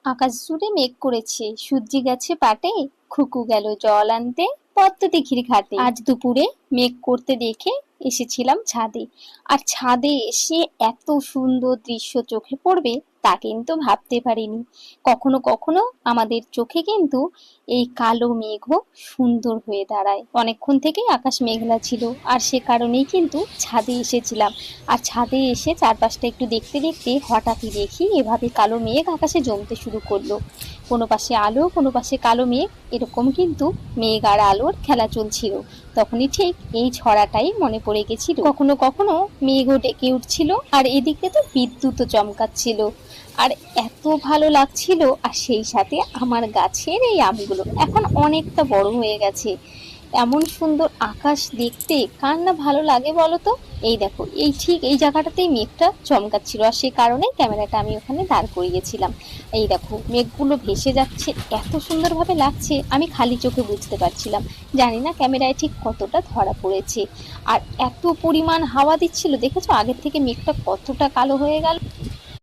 আকাশ জুড়ে মেঘ করেছে, সূর্যি গেছে পাটে, খুকু গেল জল আনতে পদ্ম দিঘির ঘাটে। আজ দুপুরে মেঘ করতে দেখে এসেছিলাম ছাদে। আর ছাদে এসে এত সুন্দর দৃশ্য চোখে পড়বে তা কিন্তু ভাবতে পারিনি। কখনো কখনো আমাদের চোখে কিন্তু এই কালো মেঘও সুন্দর হয়ে দাঁড়ায়। অনেকক্ষণ থেকেই আকাশ মেঘলা ছিল, আর সে কারণেই কিন্তু ছাদে এসেছিলাম। আর ছাদে এসে চারপাশটা একটু দেখতে দেখতে হঠাৎই দেখি এভাবে কালো মেঘ আকাশে জমতে শুরু করলো। কোনো পাশে আলো, কোনো পাশে কালো মেঘ, এরকম কিন্তু মেঘ আর আলোর খেলা চলছিল। তখনই ঠিক এই ছড়াটাই মনে পড়ে গেছিল। কখনো কখনো মেঘও ডেকে উঠছিল, আর এদিকে তো বিদ্যুৎও চমকাচ্ছিল। আর এত ভালো লাগছিল। আর সেই সাথে আমার গাছের এই আমগুলো এখন অনেকটা বড় হয়ে গেছে। এমন সুন্দর আকাশ দেখতে কার না ভালো লাগে বলো তো। এই দেখো, এই ঠিক এই জায়গাটাতেই মেঘটা চমকাচ্ছিল, আর সে কারণে ক্যামেরাটা আমি ওখানে দাঁড় করিয়েছিলাম। এই দেখো মেঘগুলো ভেসে যাচ্ছে, এত সুন্দরভাবে লাগছে, আমি খালি চোখে বুঝতে পারছিলাম। জানি না ক্যামেরায় ঠিক কতটা ধরা পড়েছে। আর এত পরিমাণ হাওয়া দিচ্ছিল, দেখেছো আগের থেকে মেঘটা কতটা কালো হয়ে গেল।